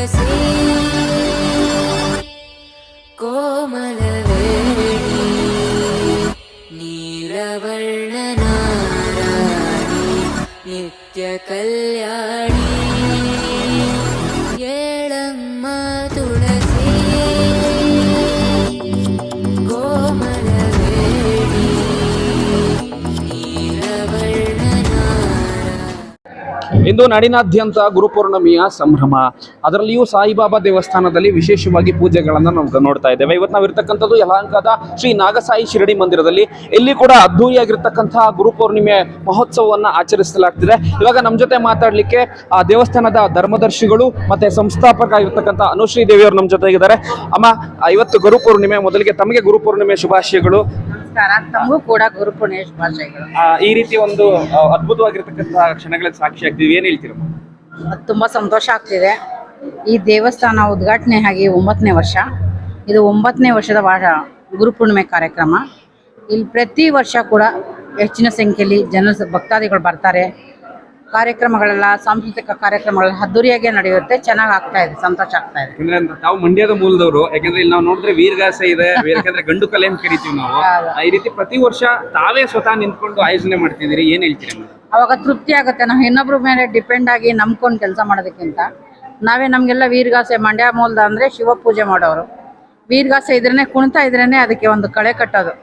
ತುಳಸಿ ಕೋಮಲವೇಣಿ ನೀಲವರ್ಣನಾರಾಣಿ ನಿತ್ಯ ಕಲ್ಯಾಣಿ ಏಳಮ್ಮ ತುಳಸಿ ಕೋಮಲವೇಣಿ ಇಂದು ನಾಡಿನಾದ್ಯಂತ ಗುರುಪೌರ್ಣಮಿಯ ಸಂಭ್ರಮ. ಅದರಲ್ಲಿಯೂ ಸಾಯಿಬಾಬಾ ದೇವಸ್ಥಾನದಲ್ಲಿ ವಿಶೇಷವಾಗಿ ಪೂಜೆಗಳನ್ನು ನಾವು ನೋಡ್ತಾ ಇದ್ದೇವೆ. ಇವತ್ತು ನಾವು ಇರ್ತಕ್ಕಂಥದ್ದು ಯಲಹಂಕದ ಶ್ರೀ ನಾಗಸಾಯಿ ಶಿರಡಿ ಮಂದಿರದಲ್ಲಿ. ಇಲ್ಲಿ ಕೂಡ ಅದ್ದೂರಿಯಾಗಿರ್ತಕ್ಕಂತಹ ಗುರುಪೌರ್ಣಿಮೆ ಮಹೋತ್ಸವವನ್ನು ಆಚರಿಸಲಾಗ್ತಿದೆ. ಇವಾಗ ನಮ್ಮ ಜೊತೆ ಮಾತಾಡ್ಲಿಕ್ಕೆ ಆ ದೇವಸ್ಥಾನದ ಧರ್ಮದರ್ಶಿಗಳು ಮತ್ತೆ ಸಂಸ್ಥಾಪಕ ಆಗಿರ್ತಕ್ಕಂಥ ಅನುಶ್ರೀ ದೇವಿಯವರು ನಮ್ಮ ಜೊತೆ ಇದ್ದಾರೆ. ಅಮ್ಮ, ಇವತ್ತು ಗುರುಪೌರ್ಣಿಮೆ, ಮೊದಲಿಗೆ ತಮಗೆ ಗುರುಪೌರ್ಣಿಮೆ ಶುಭಾಶಯಗಳು. ತಮಗೂ ಕೂಡ ಗುರುಪೂರ್ಣಿಮೆ ಶುಭಾಶಯಗಳು. ಈ ರೀತಿ ಒಂದು ಅದ್ಭುತವಾಗಿರ್ತಕ್ಕಂಥ ಕ್ಷಣಗಳಿಗೆ ಸಾಕ್ಷಿ ಆಗ್ತೀವಿ, ಏನ್ ಹೇಳ್ತೀರಮ್ಮ? ತುಂಬಾ ಸಂತೋಷ ಆಗ್ತಿದೆ. ಈ ದೇವಸ್ಥಾನ ಉದ್ಘಾಟನೆ ಆಗಿ 9ನೇ ವರ್ಷ. ಇದು 9ನೇ ವರ್ಷದ ಗುರುಪೂರ್ಣಿಮೆ ಕಾರ್ಯಕ್ರಮ. ಇಲ್ಲಿ ಪ್ರತಿ ವರ್ಷ ಕೂಡ ಹೆಚ್ಚಿನ ಸಂಖ್ಯೆಯಲ್ಲಿ ಭಕ್ತಾದಿಗಳು ಬರ್ತಾರೆ. ಕಾರ್ಯಕ್ರಮಗಳೆಲ್ಲ ಸಾಂಸ್ಕೃತಿಕ ಕಾರ್ಯಕ್ರಮಗಳೆಲ್ಲ ಅದ್ದೂರಿಯಾಗಿ ನಡೆಯುತ್ತೆ. ಚೆನ್ನಾಗಿ ಆಗ್ತಾ ಇದೆ, ಸಂತೋಷ ಆಗ್ತಾ ಇದೆ. ತಾವು ಮಂಡ್ಯದ ಮೂಲದವರು, ಯಾಕಂದ್ರೆ ಇಲ್ಲಿ ನಾವು ನೋಡಿದ್ರೆ ವೀರಗಾಸೆ ಇದೆ, ಯಾಕಂದ್ರೆ ಗಂಡು ಕಲೆ ಅಂತ ಕರಿತೀವಿ ನಾವು. ಈ ರೀತಿ ಪ್ರತಿ ವರ್ಷ ತಾವೇ ಸ್ವತಃ ನಿಂತ್ಕೊಂಡು ಆಯೋಜನೆ ಮಾಡ್ತಿದ್ದೀರಿ, ಏನ್ ಹೇಳ್ತೀರಿ? ಅವಾಗ ತೃಪ್ತಿ ಆಗುತ್ತೆ. ನಾವು ಇನ್ನೊಬ್ರ ಮೇಲೆ ಡಿಪೆಂಡ್ ಆಗಿ ನಂಬ್ಕೊಂಡು ಕೆಲಸ ಮಾಡೋದಕ್ಕಿಂತ ನಮಗೆಲ್ಲ ವೀರಗಾಸೆ, ಮಂಡ್ಯ ಮೂಲದ ಅಂದ್ರೆ ಶಿವ ಪೂಜೆ ಮಾಡೋರು. ವೀರಗಾಸೆ ಇದ್ರೇನೆ, ಕುಣಿತಾ ಇದ್ರೇನೆ ಅದಕ್ಕೆ ಒಂದು ಕಳೆ ಕಟ್ಟೋದು.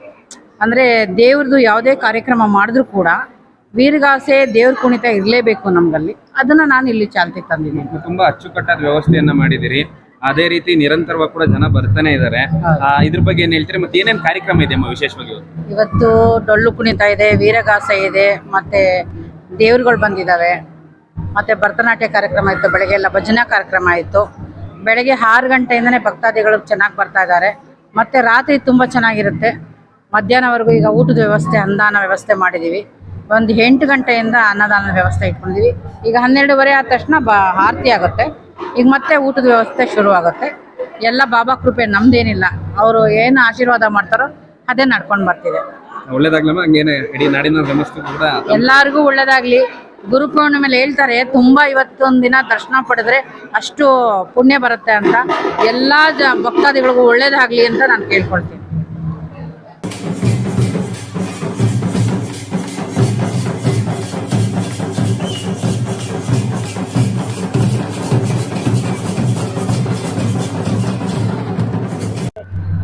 ಅಂದ್ರೆ ದೇವ್ರದ್ದು ಯಾವುದೇ ಕಾರ್ಯಕ್ರಮ ಮಾಡಿದ್ರು ಕೂಡ ವೀರಗಾಸೆ, ದೇವ್ರ ಕುಣಿತ ಇರಲೇಬೇಕು ನಮ್ಗಲ್ಲಿ. ಅದನ್ನ ನಾನು ಇಲ್ಲಿ ಚಾಲ್ತಿ ತಂದಿದ್ದೀನಿ. ತುಂಬಾ ಅಚ್ಚುಕಟ್ಟಾದ ವ್ಯವಸ್ಥೆಯನ್ನ ಮಾಡಿದಿರಿ. ಅದೇ ರೀತಿ ನಿರಂತರವಾಗಿ ಕೂಡ ಜನ ಬರ್ತಾನೆ ಇದ್ದಾರೆ. ಇದ್ರ ಬಗ್ಗೆ ಏನ್ ಹೇಳ್ತೀರಿ? ಮತ್ತೆ ಏನೇನ್ ಕಾರ್ಯಕ್ರಮ ಇದೆ ಅಮ್ಮ ವಿಶೇಷವಾಗಿ? ಇವತ್ತು ಡೊಳ್ಳು ಕುಣಿತ ಇದೆ, ವೀರಗಾಸೆ ಇದೆ, ಮತ್ತೆ ದೇವ್ರುಗಳು ಬಂದಿದ್ದಾವೆ, ಮತ್ತೆ ಭರತನಾಟ್ಯ ಕಾರ್ಯಕ್ರಮ ಇತ್ತು. ಬೆಳಗ್ಗೆ ಎಲ್ಲ ಭಜನಾ ಕಾರ್ಯಕ್ರಮ ಇತ್ತು. ಬೆಳಗ್ಗೆ 6 ಗಂಟೆಯಿಂದನೇ ಭಕ್ತಾದಿಗಳು ಚೆನ್ನಾಗಿ ಬರ್ತಾ ಇದ್ದಾರೆ. ಮತ್ತೆ ರಾತ್ರಿ ತುಂಬಾ ಚೆನ್ನಾಗಿರುತ್ತೆ. ಮಧ್ಯಾಹ್ನವರೆಗೂ ಈಗ ಊಟದ ವ್ಯವಸ್ಥೆ, ಅನ್ನದಾನ ವ್ಯವಸ್ಥೆ ಮಾಡಿದೀವಿ. ಒಂದು 8 ಗಂಟೆಯಿಂದ ಅನ್ನದಾನದ ವ್ಯವಸ್ಥೆ ಇಟ್ಕೊಂಡಿದೀವಿ. ಈಗ 12:30 ಆದ ತಕ್ಷಣ ಆರತಿ ಆಗುತ್ತೆ. ಈಗ ಮತ್ತೆ ಊಟದ ವ್ಯವಸ್ಥೆ ಶುರು ಆಗುತ್ತೆ. ಎಲ್ಲ ಬಾಬಾ ಕೃಪೆ, ನಮ್ದೇನಿಲ್ಲ. ಅವರು ಏನು ಆಶೀರ್ವಾದ ಮಾಡ್ತಾರೋ ಅದೇ ನಡ್ಕೊಂಡು ಬರ್ತಿದೆ. ಎಲ್ಲಾರ್ಗೂ ಒಳ್ಳೇದಾಗ್ಲಿ. ಗುರುಪೌರ್ಣಿಮೆಯಲ್ಲಿ ಹೇಳ್ತಾರೆ ತುಂಬಾ ಇವತ್ತೊಂದು ದಿನ ದರ್ಶನ ಪಡೆದ್ರೆ ಅಷ್ಟು ಪುಣ್ಯ ಬರುತ್ತೆ ಅಂತ. ಎಲ್ಲಾ ಭಕ್ತಾದಿಗಳಿಗೂ ಒಳ್ಳೇದಾಗ್ಲಿ ಅಂತ ನಾನು ಕೇಳ್ಕೊಳ್ತೀನಿ.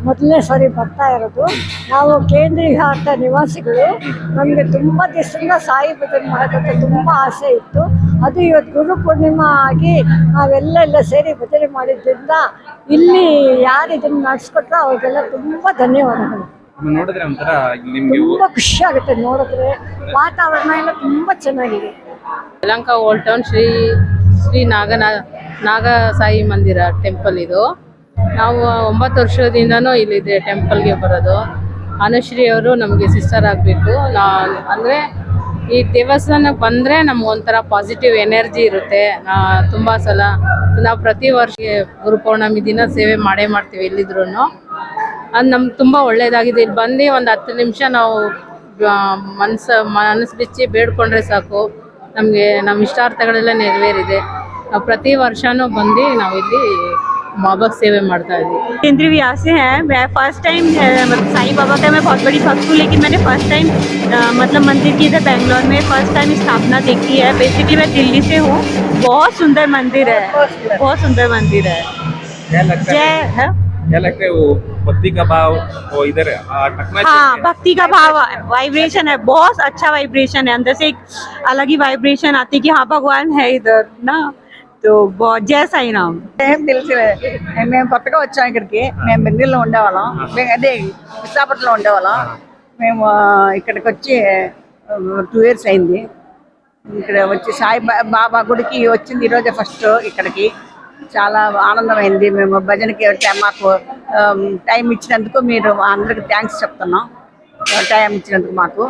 ಮೊದಲನೇ ಸಾರಿ ಬರ್ತಾ ಇರೋದು. ನಾವು ಕೇಂದ್ರೀಯ ಘಾಟ ನಿವಾಸಿಗಳು. ನಮಗೆ ತುಂಬ ದಿವಸದಿಂದ ಸಾಯಿ ಭಜನೆ ಮಾಡೋಕ್ಕಂತ ತುಂಬ ಆಸೆ ಇತ್ತು. ಅದು ಇವತ್ತು ಗುರು ಪೂರ್ಣಿಮಾ ಆಗಿ ನಾವೆಲ್ಲ ಸೇರಿ ಭಜನೆ ಮಾಡಿದ್ದರಿಂದ ಇಲ್ಲಿ ಯಾರು ಇದನ್ನು ನಡೆಸ್ಕೊಟ್ರೋ ಅವ್ರಿಗೆಲ್ಲ ತುಂಬ ಧನ್ಯವಾದಗಳು. ತುಂಬ ಖುಷಿ ಆಗುತ್ತೆ ನೋಡಿದ್ರೆ. ವಾತಾವರಣ ಎಲ್ಲ ತುಂಬ ಚೆನ್ನಾಗಿದೆ. ಯಲಹಂಕ ಓಲ್ಡ್ ಟೌನ್ ಶ್ರೀ ನಾಗಸಾಯಿ ಮಂದಿರ ಟೆಂಪಲ್ ಇದು. ನಾವು 9 ವರ್ಷದಿಂದನೂ ಇಲ್ಲಿದೆ ಟೆಂಪಲ್ಗೆ ಬರೋದು. ಅನುಶ್ರೀ ಅವರು ನಮಗೆ ಸಿಸ್ಟರ್ ಆಗಬೇಕು. ಅಂದರೆ ಈ ದೇವಸ್ಥಾನಕ್ಕೆ ಬಂದರೆ ನಮ್ಗೆ ಒಂಥರ ಪಾಸಿಟಿವ್ ಎನರ್ಜಿ ಇರುತ್ತೆ. ತುಂಬ ಸಲ ನಾವು ಪ್ರತಿ ವರ್ಷ ಗುರುಪೌರ್ಣಮಿ ದಿನ ಸೇವೆ ಮಾಡೇ ಮಾಡ್ತೀವಿ ಎಲ್ಲಿದ್ರೂ. ಅದು ನಮ್ಗೆ ತುಂಬ ಒಳ್ಳೆಯದಾಗಿದೆ. ಇಲ್ಲಿ ಬಂದು ಒಂದು 10 ನಿಮಿಷ ನಾವು ಮನಸ್ಸು ಬಿಚ್ಚಿ ಬೇಡ್ಕೊಂಡ್ರೆ ಸಾಕು, ನಮಗೆ ನಮ್ಮ ಇಷ್ಟಾರ್ಥಗಳೆಲ್ಲ ನೆರವೇರಿದೆ. ನಾವು ಪ್ರತಿ ವರ್ಷವೂ ಬಂದು ನಾವಿಲ್ಲಿ बाबा सेवे मारता है। केंद्रीय व्यास से हैं। मैं फर्स्ट टाइम मतलब साईं बाबा का मैं बहुत बड़ी भक्त हूँ, लेकिन मैंने फर्स्ट टाइम मतलब मंदिर की इधर बैंगलोर में फर्स्ट टाइम स्थापना देखी है। बेसिकली मैं दिल्ली से हूँ। बहुत सुंदर मंदिर है, बहुत सुंदर मंदिर है। जय है। क्या लगता है वो भक्ति का भाव वो इधर? हाँ, भक्ति का भाव, वाइब्रेशन है, बहुत अच्छा वाइब्रेशन है। अंदर से एक अलग ही वाइब्रेशन आती है कि हाँ भगवान है इधर ना। तो बहुत जय साई राम। మేము కొత్తగా వచ్చాం ఇక్కడికి. మేము బెంగళూరులో ఉండేవాళ్ళం, అదే విశాఖపట్నంలో ఉండేవాళ్ళం. మేము ఇక్కడికి వచ్చి 2 years అయింది. ఇక్కడ వచ్చి సాయి బాబా గుడికి వచ్చింది ఈరోజే ఫస్ట్. ఇక్కడికి చాలా ఆనందమైంది. మేము భజనకి మాకు టైం ఇచ్చినందుకు మీరు అందరికి థ్యాంక్స్ చెప్తున్నాం. టైం ఇచ్చినందుకు మాకు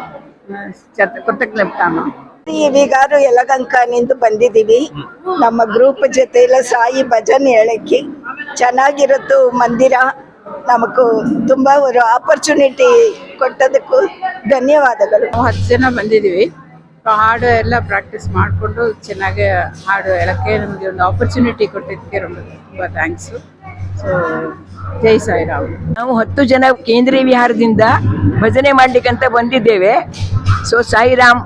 కృతజ్ఞతలు చెప్తాను. ಈಗಾರು ಯಲಹಂಕನಿಂದ ಬಂದಿದ್ದೀವಿ. ನಮ್ಮ ಗ್ರೂಪ್ ಜೊತೆ ಎಲ್ಲ ಸಾಯಿ ಭಜನೆ ಹೇಳಕ್ಕೆ ಚೆನ್ನಾಗಿರುತ್ತು ಮಂದಿರ. ನಮಗೂ ತುಂಬಾ ಒಂದು ಆಪರ್ಚುನಿಟಿ ಕೊಟ್ಟದಕ್ಕೂ ಧನ್ಯವಾದಗಳು. 10 ಜನ ಬಂದಿದ್ದೀವಿ. ಹಾಡು ಎಲ್ಲ ಪ್ರಾಕ್ಟೀಸ್ ಮಾಡಿಕೊಂಡು ಚೆನ್ನಾಗಿ ಹಾಡು ಹೇಳೋಕ್ಕೆ ನಮಗೆ ಒಂದು ಆಪರ್ಚುನಿಟಿ ಕೊಟ್ಟಿದ್ದಕ್ಕೆ ತುಂಬ ಥ್ಯಾಂಕ್ಸು. ಸೊ ಜೈ ಸಾಯಿರಾಮ್. ನಾವು 10 ಜನ ಕೇಂದ್ರೀಯ ವಿಹಾರದಿಂದ ಭಜನೆ ಮಾಡ್ಲಿಕ್ಕಂತ ಬಂದಿದ್ದೇವೆ. ಸೊ ಸಾಯಿರಾಮ್